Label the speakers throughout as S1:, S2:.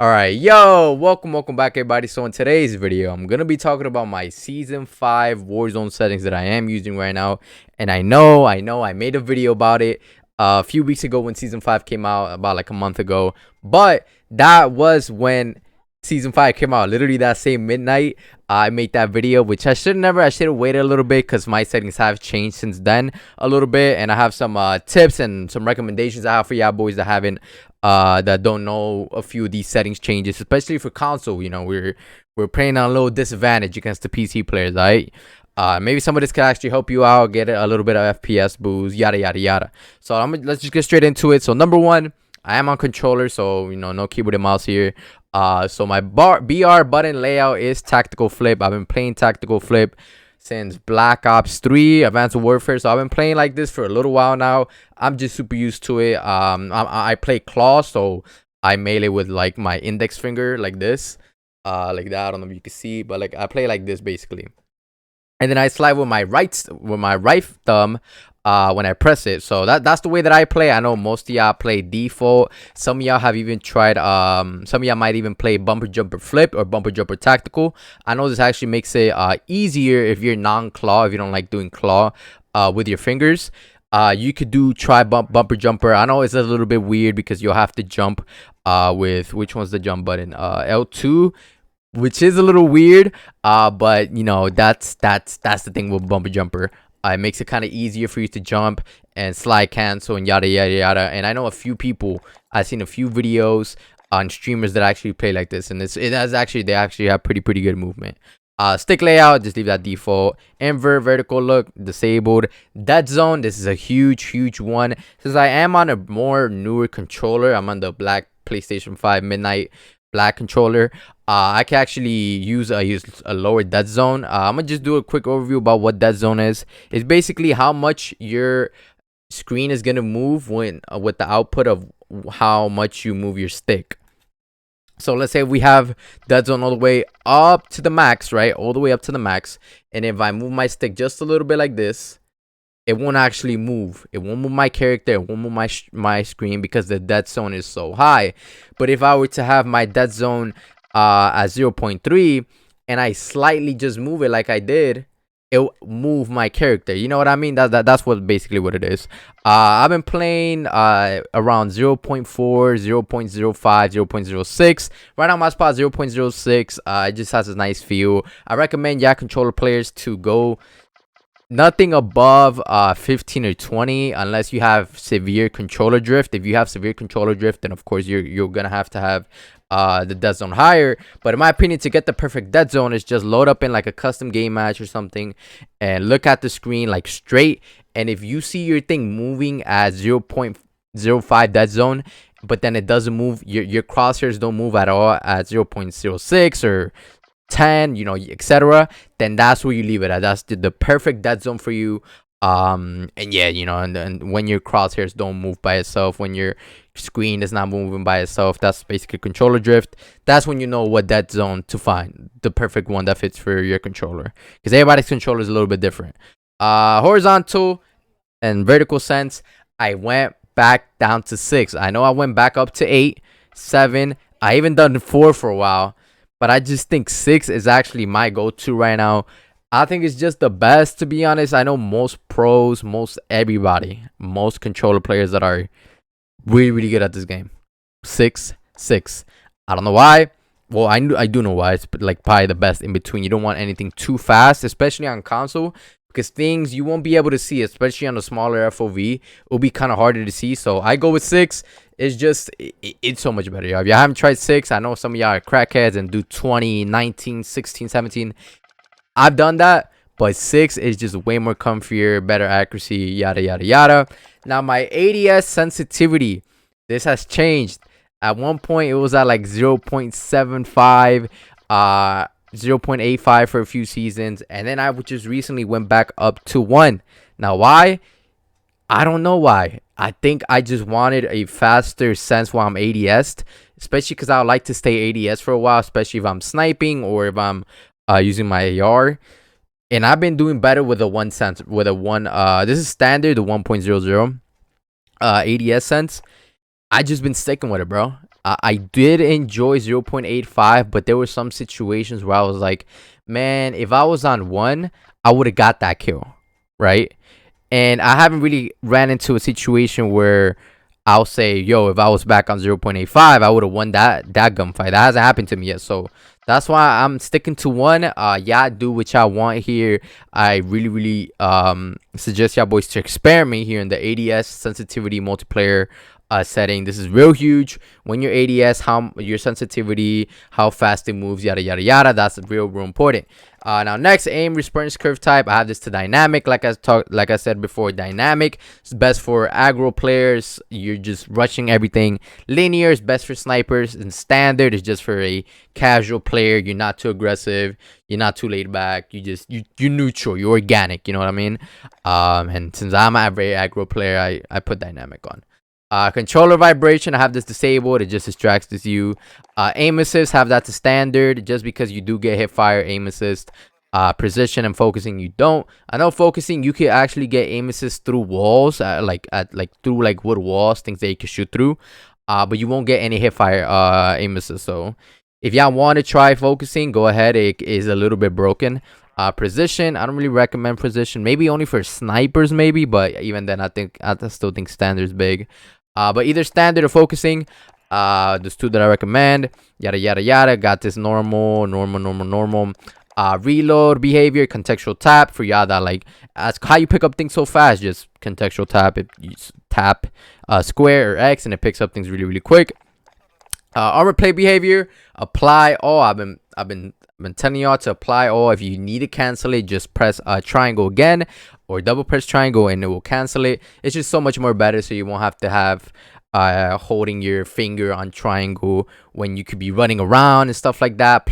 S1: All right, yo, welcome back, everybody. So in today's video, I'm gonna be talking about my season 5 Warzone settings that I am using right now. And I know, I made a video about it a few weeks ago when season 5 came out, about like a month ago. But that was when season 5 came out, literally that same midnight. I made that video, which I should have waited a little bit because my settings have changed since then a little bit, and I have some tips and some recommendations I have for y'all boys that don't know a few of these settings changes, especially for console. You know, we're playing on a little disadvantage against the PC players, right? Maybe some of this could actually help you out, get a little bit of FPS boost, yada yada yada. So let's just get straight into it. So number one, I am on controller, so you know, no keyboard and mouse here. So my BR button layout is tactical flip. I've been playing tactical flip since Black Ops 3 Advanced Warfare, so I've been playing like this for a little while now. I'm just super used to it. I play claw, so I melee with like my index finger like this, like that. I don't know if you can see, but like I play like this basically, and then I slide with my right thumb when I press it. So that's the way that I play. I know most of y'all play default. Some of y'all have even tried some of y'all might even play bumper jumper flip or bumper jumper tactical. I know this actually makes it easier if you're non-claw, if you don't like doing claw with your fingers. You could try bumper jumper. I know it's a little bit weird because you'll have to jump with, which one's the jump button, L2, which is a little weird, but you know, that's the thing with bumper jumper. It makes it kind of easier for you to jump and slide cancel and yada yada yada. And I know a few people, I've seen a few videos on streamers that actually play like this, and they actually have pretty good movement. Stick layout, just leave that default. Invert vertical look disabled. Dead zone, this is a huge one. Since I am on a more newer controller, I'm on the black PlayStation 5 Midnight Black controller. I can actually use a lower dead zone. I'm gonna just do a quick overview about what dead zone is. It's basically how much your screen is gonna move when with the output of how much you move your stick. So let's say we have dead zone all the way up to the max, right? All the way up to the max. And if I move my stick just a little bit like this, it won't actually move. It won't move my character. It won't move my screen because the dead zone is so high. But if I were to have my dead zone at 0.3 and I slightly just move it like I did, it'll move my character. You know what I mean? That's basically what it is. I've been playing around 0.4, 0.05, 0.06. Right now my spot 0.06. It just has a nice feel. I recommend controller players to go nothing above 15 or 20 unless you have severe controller drift. If you have severe controller drift, then of course you're gonna have to have the dead zone higher. But in my opinion, to get the perfect dead zone is just load up in like a custom game match or something and look at the screen like straight. And if you see your thing moving at 0.05 dead zone, but then it doesn't move, your crosshairs don't move at all at 0.06 or 10, you know, etc., then that's where you leave it at. That's the perfect dead zone for you. And yeah, you know, and when your crosshairs don't move by itself, when your screen is not moving by itself, that's basically controller drift. That's when you know what dead zone to find, the perfect one that fits for your controller, because everybody's controller is a little bit different. Horizontal and vertical sense, I went back down to 6. I know I went back up to 8, 7. I even done 4 for a while, but I just think 6 is actually my go-to right now. I think it's just the best, to be honest. I know most pros, most controller players that are really good at this game. 6. I don't know why. Well, I do know why. It's like probably the best in between. You don't want anything too fast, especially on console, because things you won't be able to see, especially on a smaller FOV. It'll be kind of harder to see. So I go with 6. It's just it's so much better, y'all. If you haven't tried 6, I know some of y'all are crackheads and do 20, 19, 16, 17. I've done that, but 6 is just way more comfier, better accuracy, yada yada yada. Now my ADS sensitivity, this has changed. At one point it was at like 0.75, 0.85 for a few seasons, and then I just recently went back up to 1. Now why? I don't know why. I think I just wanted a faster sense while I'm ADS'd, especially because I like to stay ADS for a while, especially if I'm sniping or if I'm using my AR. And I've been doing better with a 1 sense, with a 1. This is standard, the 1.00 ADS sense. I just been sticking with it, bro. I did enjoy 0.85, but there were some situations where I was like, man, if I was on 1, I would have got that kill, right? And I haven't really ran into a situation where I'll say, yo, if I was back on 0.85, I would have won that gunfight. That hasn't happened to me yet. So that's why I'm sticking to 1. Yeah, do what y'all want here. I really suggest y'all boys to experiment here in the ADS sensitivity multiplayer setting. This is real huge. When your ADS, how your sensitivity, how fast it moves, yada yada yada. That's real important. Now next, aim response curve type. I have this to dynamic. Like I said before, dynamic is best for aggro players. You're just rushing everything. Linear is best for snipers, and standard is just for a casual player. You're not too aggressive. You're not too laid back. You're neutral. You're organic. You know what I mean? And since I'm a very aggro player, I put dynamic on. Controller vibration, I have this disabled. It just distracts you. Aim assist, have that to standard, just because you do get hip fire. Aim assist. Precision and focusing, you don't. I know focusing, you can actually get aim assist through walls, through like wood walls, things that you can shoot through. But you won't get any hip fire aim assist. So if y'all want to try focusing, go ahead. It is a little bit broken. Precision, I don't really recommend precision. Maybe only for snipers, maybe. But even then, I still think standard is big. But either standard or focusing, there's 2 that I recommend. Yada yada yada. Got this normal. Reload behavior, contextual tap for y'all that like ask how you pick up things so fast. Just contextual tap. You tap square or X and it picks up things really quick. Armor play behavior, apply all. I've been telling y'all to apply all. If you need to cancel it, just press triangle again or double press triangle and it will cancel it. It's just so much more better, so you won't have to have holding your finger on triangle when you could be running around and stuff like that.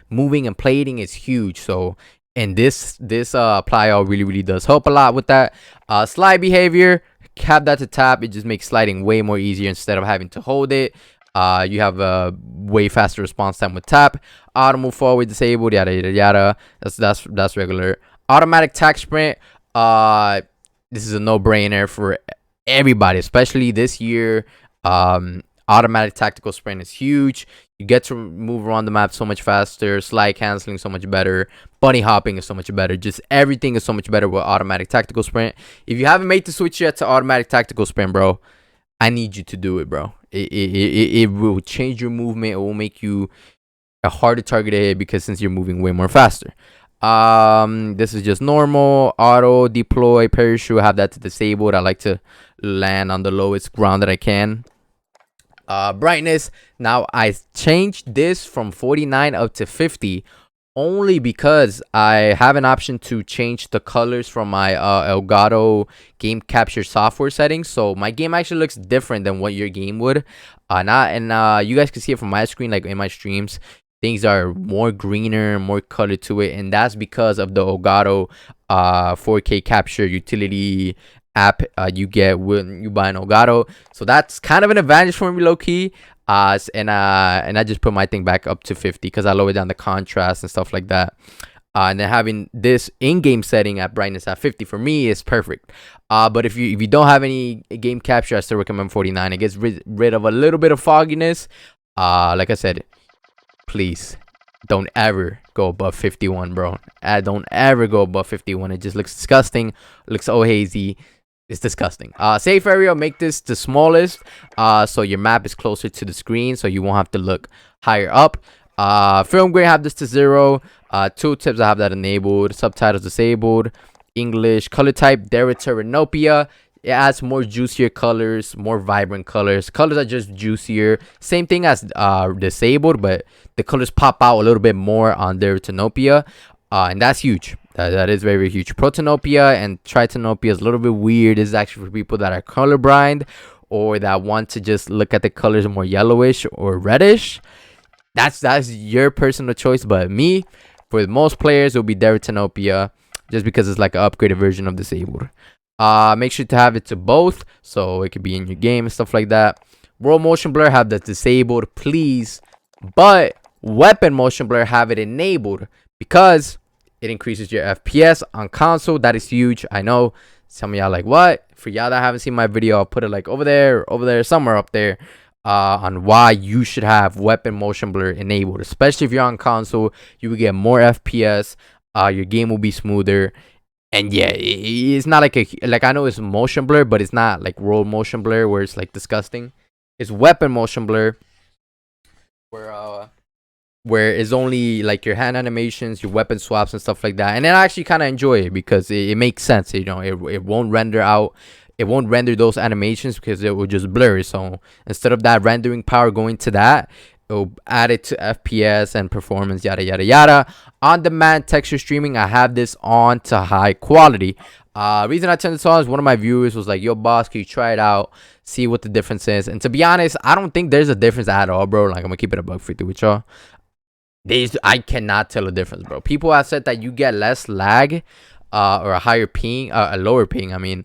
S1: Moving and plating is huge. So and this apply all really does help a lot with that. Slide behavior, have that to tap. It just makes sliding way more easier instead of having to hold it. You have a way faster response time with tap. Auto move forward disabled, yada yada yada. That's regular. Automatic tack sprint. This is a no-brainer for everybody, especially this year. Automatic tactical sprint is huge. You get to move around the map so much faster. Slide canceling so much better. Bunny hopping is so much better. Just everything is so much better with automatic tactical sprint. If you haven't made the switch yet to automatic tactical sprint, bro, I need you to do it, bro. It will change your movement. It will make you a harder target to hit because since you're moving way more faster. This is just normal. Auto deploy parachute. I have that to disabled. I like to land on the lowest ground that I can. Brightness. Now I changed this from 49 up to 50 only because I have an option to change the colors from my Elgato game capture software settings. So my game actually looks different than what your game would. You guys can see it from my screen, like in my streams. Things are more greener, more color to it, and that's because of the Elgato 4K capture utility app you get when you buy an Elgato. So that's kind of an advantage for me, low key. And I just put my thing back up to 50 because I lowered down the contrast and stuff like that. And then having this in-game setting at brightness at 50 for me is perfect. But if you don't have any game capture, I still recommend 49. It gets rid of a little bit of fogginess. Like I said, please don't ever go above 51, bro. Don't ever go above 51. It just looks disgusting. Looks so hazy. It's disgusting. Safe area, make this the smallest so your map is closer to the screen, so you won't have to look higher up. Film grade, have this to 0. Tooltips, I have that enabled. Subtitles disabled. English color type, Deuteranopia. It adds more juicier colors, more vibrant colors. Colors are just juicier. Same thing as disabled, but the colors pop out a little bit more on Deuteranopia. And that's huge. That is very huge. Protanopia and Tritanopia is a little bit weird. This is actually for people that are colorblind or that want to just look at the colors more yellowish or reddish. That's your personal choice. But me, for most players, it will be Deuteranopia just because it's like an upgraded version of disabled. Make sure to have it to both so it could be in your game and stuff like that. World motion blur, have that disabled, please. But weapon motion blur, have it enabled because it increases your FPS on console. That is huge. I know some of y'all like, what? For y'all that haven't seen my video, I'll put it like over there, somewhere up there. on why you should have weapon motion blur enabled, especially if you're on console. You will get more FPS. Your game will be smoother. And yeah, it's not like I know it's motion blur, but it's not like roll motion blur where it's like disgusting. It's weapon motion blur where it's only like your hand animations, your weapon swaps and stuff like that. And then I actually kind of enjoy it because it makes sense. You know, it won't render out. It won't render those animations because it will just blur. So instead of that rendering power going to that, it'll add it to FPS and performance, yada yada yada. On demand texture streaming, I have this on to high quality. Reason I turned this on is one of my viewers was like, yo boss, can you try it out, see what the difference is? And to be honest, I don't think there's a difference at all, bro. Like, I'm gonna keep it a buck 50 with y'all. I cannot tell a difference, bro. People have said that you get less lag or a higher ping, a lower ping, I mean,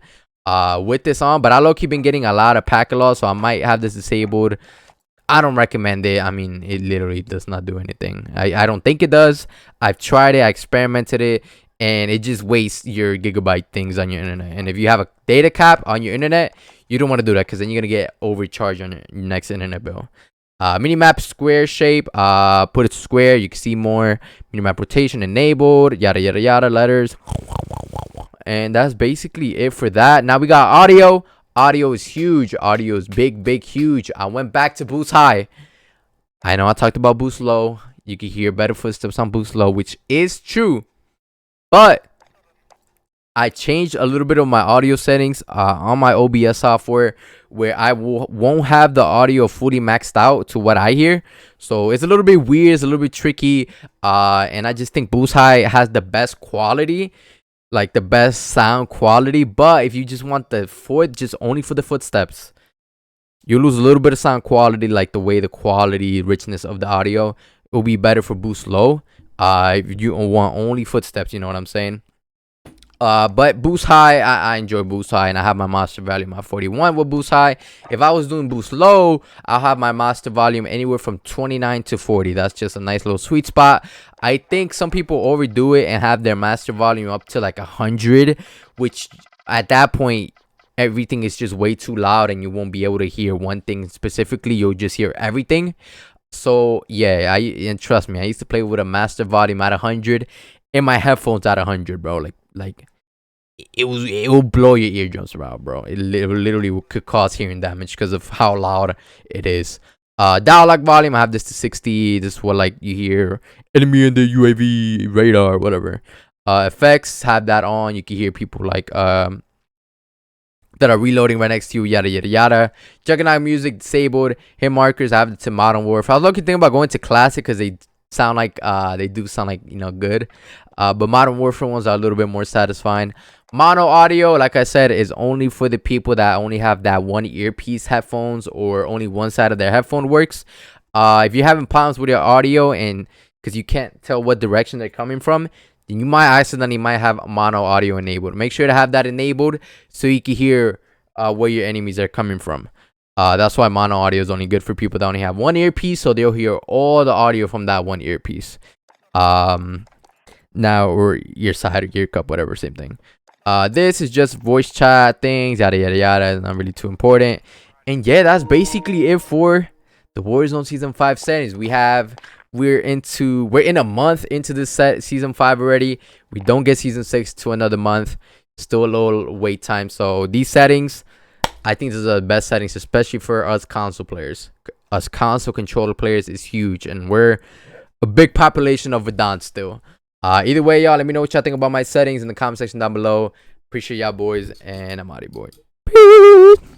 S1: with this on. But I low-key been getting a lot of packet loss, so I might have this disabled. I don't recommend it. I mean, it literally does not do anything. I don't think it does. I've tried it, I experimented it, and it just wastes your gigabyte things on your internet. And if you have a data cap on your internet, you don't want to do that because then you're gonna get overcharged on your next internet bill. Minimap square shape, put it square, you can see more. Minimap rotation enabled, yada yada yada, letters. And that's basically it for that. Now we got audio. Audio is huge. Audio is big, huge. I went back to boost high. I know I talked about boost low. You can hear better footsteps on boost low, which is true. But I changed a little bit of my audio settings on my OBS software where I won't have the audio fully maxed out to what I hear. So it's a little bit weird. It's a little bit tricky. And I just think Boost High has the best quality, like the best sound quality. But if you just want the foot, just only for the footsteps, you lose a little bit of sound quality, like the way the quality, richness of the audio. It will be better for Boost Low. If you want only footsteps, you know what I'm saying? But boost high, I enjoy boost high, and I have my master volume at 41 with boost high. If I was doing boost low, I'll have my master volume anywhere from 29 to 40. That's just a nice little sweet spot. I think some people overdo it and have their master volume up to like 100, which at that point everything is just way too loud and you won't be able to hear one thing specifically. You'll just hear everything. So yeah, and trust me, I used to play with a master volume at 100 and my headphones at 100, bro. Like it will blow your eardrums out, bro. It literally could cause hearing damage because of how loud it is. Dial lock volume, I have this to 60. This is what like you hear enemy in the UAV radar, whatever. Effects, have that on. You can hear people like that are reloading right next to you, yada yada yada. Juggernaut music disabled. Hit markers, I have it to modern warfare. I was looking thinking about going to classic because they sound like they do sound like, you know, good. But modern warfare ones are a little bit more satisfying. Mono audio, like I said, is only for the people that only have that one earpiece headphones or only one side of their headphone works. If you're having problems with your audio and because you can't tell what direction they're coming from, then you might accidentally have mono audio enabled. Make sure to have that enabled so you can hear where your enemies are coming from. That's why mono audio is only good for people that only have one earpiece, so they'll hear all the audio from that one earpiece. Now, or ear side or ear cup, whatever, same thing. This is just voice chat things, yada yada yada. It's not really too important. And yeah, that's basically it for the Warzone Season 5 settings. We're in a month into this Season 5 already. We don't get Season 6 to another month. Still a little wait time. So these settings, I think these are the best settings, especially for us console players. Us console controller players is huge, and we're a big population of Verdant still. Either way, y'all, let me know what y'all think about my settings in the comment section down below. Appreciate y'all boys, and I'm out of here, boy. Peace.